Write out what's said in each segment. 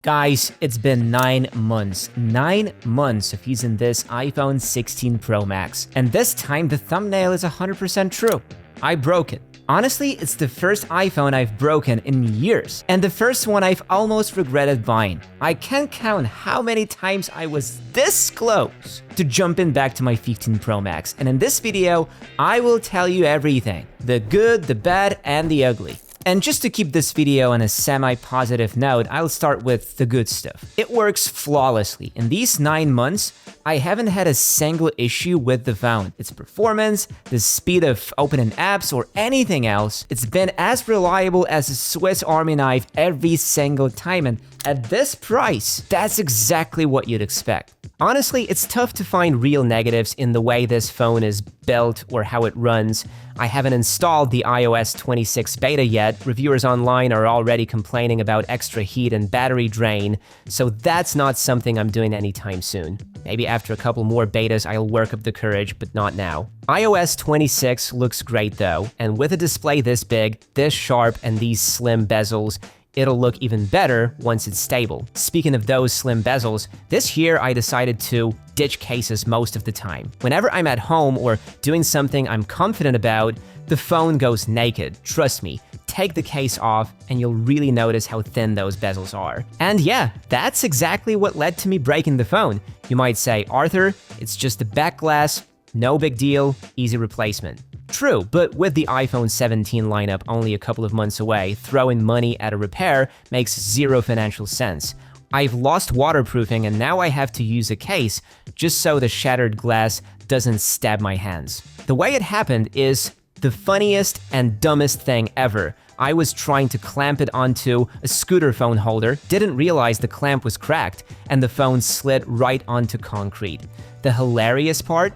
Guys, it's been 9 months. 9 months of using this iPhone 16 Pro Max. And this time the thumbnail is 100% true. I broke it. Honestly, it's the first iPhone I've broken in years, and the first one I've almost regretted buying. I can't count how many times I was this close to jumping back to my 15 Pro Max, and in this video, I will tell you everything. The good, the bad, and the ugly. And just to keep this video on a semi-positive note, I'll start with the good stuff. It works flawlessly. In these 9 months, I haven't had a single issue with the phone. Its performance, the speed of opening apps, or anything else, it's been as reliable as a Swiss Army knife every single time, and at this price, that's exactly what you'd expect. Honestly, it's tough to find real negatives in the way this phone is built or how it runs. I haven't installed the iOS 26 beta yet. Reviewers online are already complaining about extra heat and battery drain, so that's not something I'm doing anytime soon. Maybe after a couple more betas I'll work up the courage, but not now. iOS 26 looks great though, and with a display this big, this sharp, and these slim bezels, it'll look even better once it's stable. Speaking of those slim bezels, this year I decided to ditch cases most of the time. Whenever I'm at home or doing something I'm confident about, the phone goes naked. Trust me, take the case off and you'll really notice how thin those bezels are. And yeah, that's exactly what led to me breaking the phone. You might say, Arthur, it's just the back glass, no big deal, easy replacement. True, but with the iPhone 17 lineup only a couple of months away, throwing money at a repair makes zero financial sense. I've lost waterproofing and now I have to use a case just so the shattered glass doesn't stab my hands. The way it happened is the funniest and dumbest thing ever. I was trying to clamp it onto a scooter phone holder, didn't realize the clamp was cracked, and the phone slid right onto concrete. The hilarious part?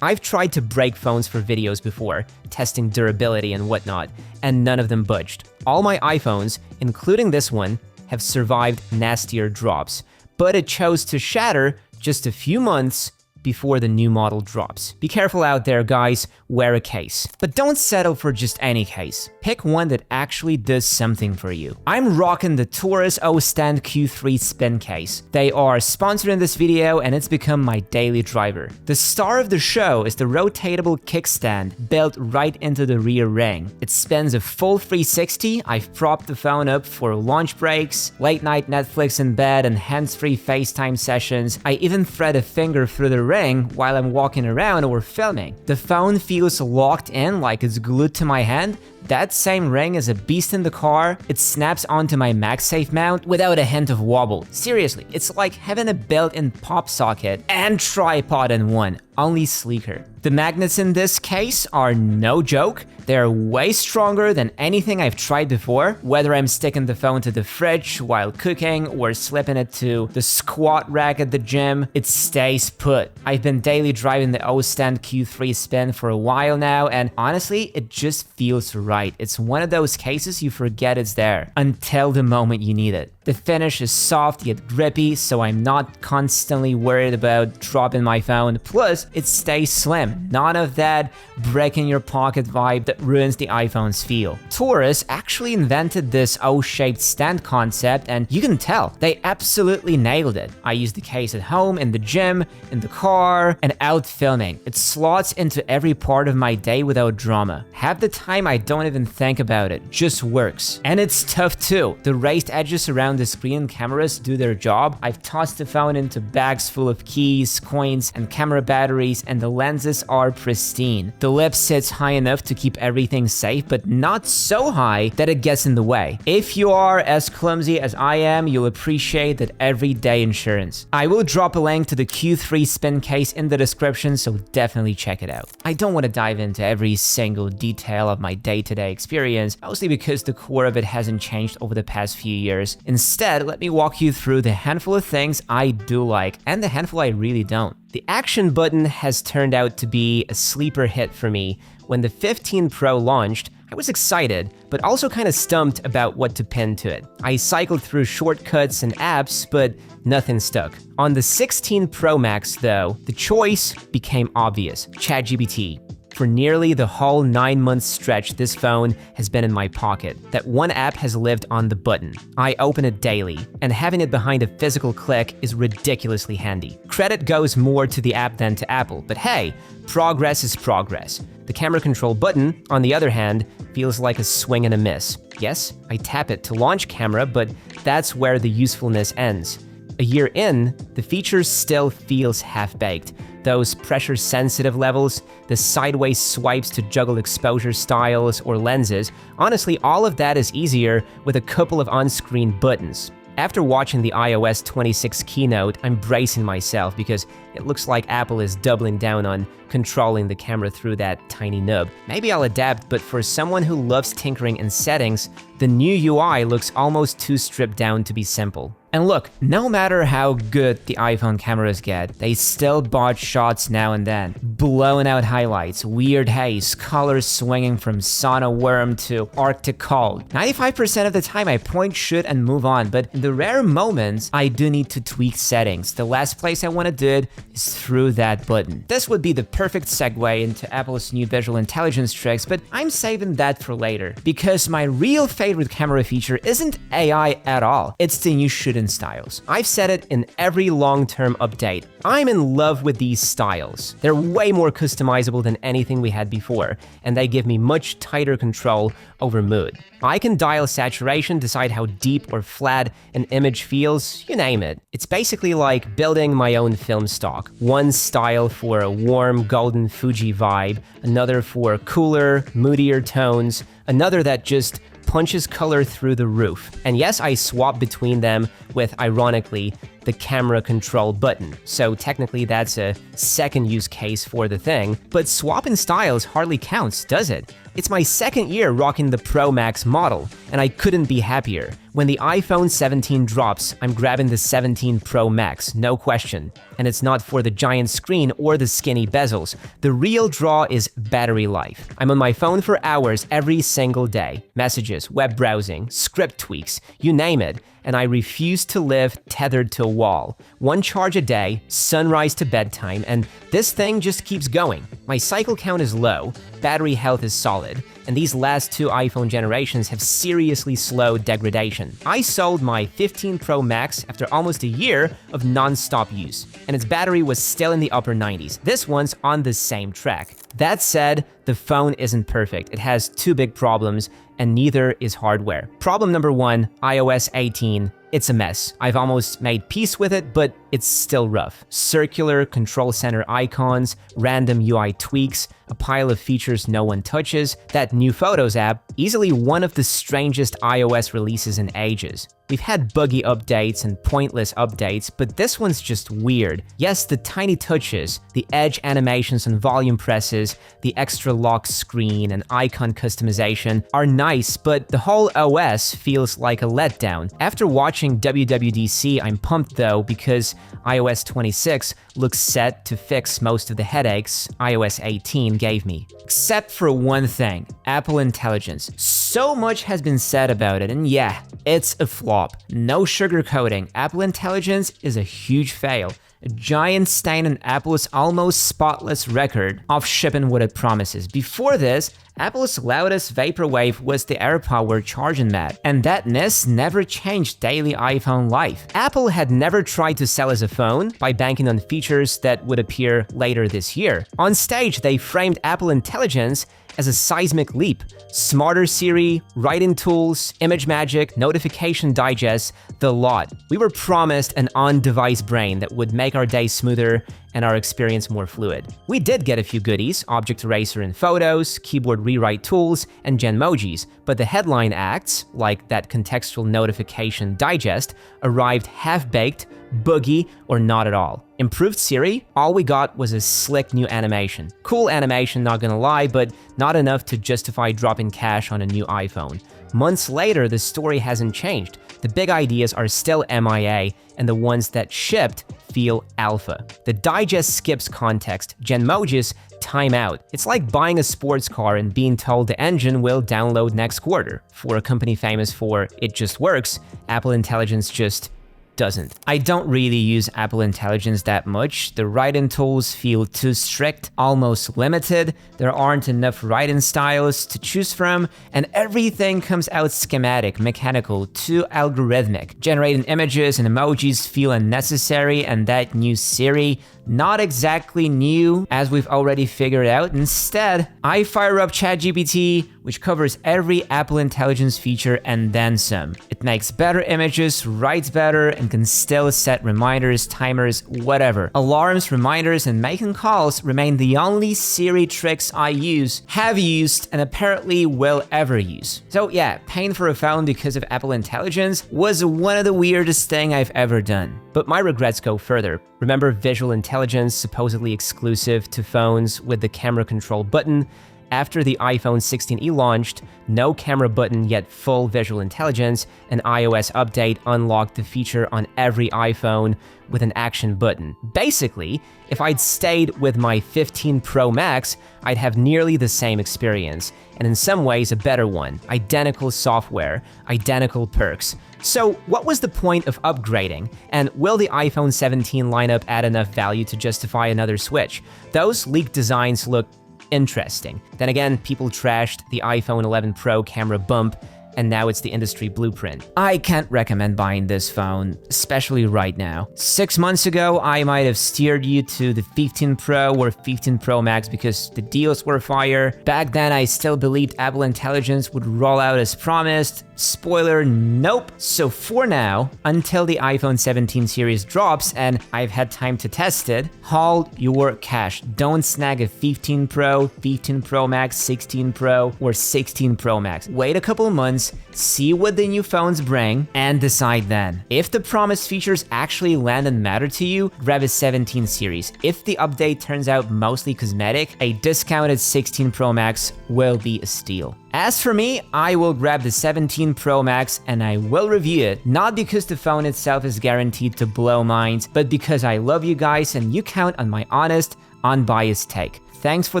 I've tried to break phones for videos before, testing durability and whatnot, and none of them budged. All my iPhones, including this one, have survived nastier drops, but it chose to shatter just a few months before the new model drops. Be careful out there, guys, wear a case. But don't settle for just any case. Pick one that actually does something for you. I'm rocking the Taurus O-Stand Q3 spin case. They are sponsored in this video and it's become my daily driver. The star of the show is the rotatable kickstand built right into the rear ring. It spins a full 360. I've propped the phone up for lunch breaks, late night Netflix in bed, and hands-free FaceTime sessions. I even thread a finger through the ring while I'm walking around or filming. The phone feels locked in like it's glued to my hand. That same ring is a beast in the car. It snaps onto my MagSafe mount without a hint of wobble. Seriously, it's like having a built-in pop socket and tripod in one, only sleeker. The magnets in this case are no joke. They're way stronger than anything I've tried before. Whether I'm sticking the phone to the fridge while cooking or slipping it to the squat rack at the gym, it stays put. I've been daily driving the O-Stand Q3 spin for a while now, and honestly, it just feels right. It's one of those cases you forget it's there until the moment you need it. The finish is soft yet grippy, so I'm not constantly worried about dropping my phone. Plus, it stays slim. None of that breaking your pocket vibe that ruins the iPhone's feel. Taurus actually invented this O-shaped stand concept, and you can tell, they absolutely nailed it. I use the case at home, in the gym, in the car, and out filming. It slots into every part of my day without drama. Half the time I don't even think about it, just works. And it's tough too. The raised edges around the screen cameras do their job. I've tossed the phone into bags full of keys, coins, and camera batteries, and the lenses are pristine. The lip sits high enough to keep everything safe, but not so high that it gets in the way. If you are as clumsy as I am, you'll appreciate that everyday insurance. I will drop a link to the Q3 spin case in the description, so definitely check it out. I don't want to dive into every single detail of my day-to-day experience, mostly because the core of it hasn't changed over the past few years. Instead, let me walk you through the handful of things I do like and the handful I really don't. The action button has turned out to be a sleeper hit for me. When the 15 Pro launched, I was excited, but also kind of stumped about what to pin to it. I cycled through shortcuts and apps, but nothing stuck. On the 16 Pro Max though, the choice became obvious: ChatGPT. for nearly the whole 9-month stretch this phone has been in my pocket. That one app has lived on the button. I open it daily, and having it behind a physical click is ridiculously handy. Credit goes more to the app than to Apple, but hey, progress is progress. The camera control button, on the other hand, feels like a swing and a miss. Yes, I tap it to launch camera, but that's where the usefulness ends. A year in, the feature still feels half-baked. Those pressure-sensitive levels, the sideways swipes to juggle exposure styles or lenses, honestly, all of that is easier with a couple of on-screen buttons. After watching the iOS 26 keynote, I'm bracing myself because it looks like Apple is doubling down on controlling the camera through that tiny nub. Maybe I'll adapt, but for someone who loves tinkering in settings, the new UI looks almost too stripped down to be simple. And look, no matter how good the iPhone cameras get, they still botch shots now and then. Blown out highlights, weird haze, colors swinging from sauna worm to Arctic cold. 95% of the time I point, shoot, and move on, but in the rare moments, I do need to tweak settings. The last place I want to do it is through that button. This would be the perfect segue into Apple's new visual intelligence tricks, but I'm saving that for later, because my real favorite camera feature isn't AI at all, it's the new shooting styles. I've said it in every long-term update. I'm in love with these styles. They're way more customizable than anything we had before, and they give me much tighter control over mood. I can dial saturation, decide how deep or flat an image feels, you name it. It's basically like building my own film stock. One style for a warm, golden Fuji vibe, another for cooler, moodier tones, another that just punches color through the roof. And yes, I swap between them with, ironically, the camera control button. So technically that's a second use case for the thing, but swapping styles hardly counts, does it? It's my second year rocking the Pro Max model, and I couldn't be happier. When the iPhone 17 drops, I'm grabbing the 17 Pro Max, no question. And it's not for the giant screen or the skinny bezels. The real draw is battery life. I'm on my phone for hours every single day. Messages, web browsing, script tweaks, you name it. And I refuse to live tethered to a wall. One charge a day, sunrise to bedtime, and this thing just keeps going. My cycle count is low, battery health is solid, and these last two iPhone generations have seriously slowed degradation. I sold my 15 Pro Max after almost a year of non-stop use, and its battery was still in the upper 90s. This one's on the same track. That said, the phone isn't perfect. It has two big problems, and neither is hardware. Problem number one, iOS 18. It's a mess. I've almost made peace with it, but it's still rough. Circular control center icons, random UI tweaks, a pile of features no one touches. That new Photos app, easily one of the strangest iOS releases in ages. We've had buggy updates and pointless updates, but this one's just weird. Yes, the tiny touches, the edge animations and volume presses, the extra lock screen and icon customization are nice, but the whole OS feels like a letdown. After watching WWDC, I'm pumped though, because iOS 26 looks set to fix most of the headaches iOS 18 gave me. Except for one thing, Apple Intelligence. So much has been said about it, and yeah, it's a flop. No sugarcoating, Apple Intelligence is a huge fail. A giant stain on Apple's almost spotless record of shipping what it promises. Before this, Apple's loudest vaporwave was the AirPower charging mat, and that ness never changed daily iPhone life. Apple had never tried to sell as a phone by banking on features that would appear later this year. On stage, they framed Apple Intelligence as a seismic leap. Smarter Siri, writing tools, image magic, notification digest, the lot. We were promised an on-device brain that would make our day smoother and our experience more fluid. We did get a few goodies, object eraser in Photos, keyboard rewrite tools, and Genmojis, but the headline acts, like that contextual notification digest, arrived half-baked, buggy, or not at all. Improved Siri, all we got was a slick new animation. Cool animation, not gonna lie, but not enough to justify dropping cash on a new iPhone. Months later, the story hasn't changed. The big ideas are still MIA, and the ones that shipped feel alpha. The digest skips context. Genmojis time out. It's like buying a sports car and being told the engine will download next quarter. For a company famous for "it just works," Apple Intelligence just doesn't. I don't really use Apple Intelligence that much. The write-in tools feel too strict, almost limited. There aren't enough write-in styles to choose from, and everything comes out schematic, mechanical, too algorithmic. Generating images and emojis feel unnecessary, and that new Siri, not exactly new, as we've already figured out. Instead, I fire up ChatGPT, which covers every Apple Intelligence feature and then some. It makes better images, writes better, and can still set reminders, timers, whatever. Alarms, reminders, and making calls remain the only Siri tricks I use, have used, and apparently will ever use. So yeah, paying for a phone because of Apple Intelligence was one of the weirdest thing I've ever done. But my regrets go further. Remember visual intelligence, supposedly exclusive to phones with the camera control button? After the iPhone 16e launched, no camera button yet full visual intelligence, an iOS update unlocked the feature on every iPhone with an action button. Basically, if I'd stayed with my 15 Pro Max, I'd have nearly the same experience, and in some ways a better one. Identical software, identical perks. So what was the point of upgrading? And will the iPhone 17 lineup add enough value to justify another switch? Those leaked designs look interesting. Then again, people trashed the iPhone 11 Pro camera bump, and now it's the industry blueprint. I can't recommend buying this phone, especially right now. 6 months ago, I might have steered you to the 15 Pro or 15 Pro Max because the deals were fire. Back then, I still believed Apple Intelligence would roll out as promised. Spoiler, nope. So for now, until the iPhone 17 series drops and I've had time to test it, hold your cash. Don't snag a 15 Pro, 15 Pro Max, 16 Pro, or 16 Pro Max. Wait a couple months, see what the new phones bring, and decide then. If the promised features actually land and matter to you, grab a 17 series. If the update turns out mostly cosmetic, a discounted 16 Pro Max will be a steal. As for me, I will grab the 17 Pro Max and I will review it, not because the phone itself is guaranteed to blow minds, but because I love you guys and you count on my honest, unbiased take. Thanks for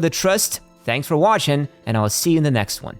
the trust, thanks for watching, and I'll see you in the next one.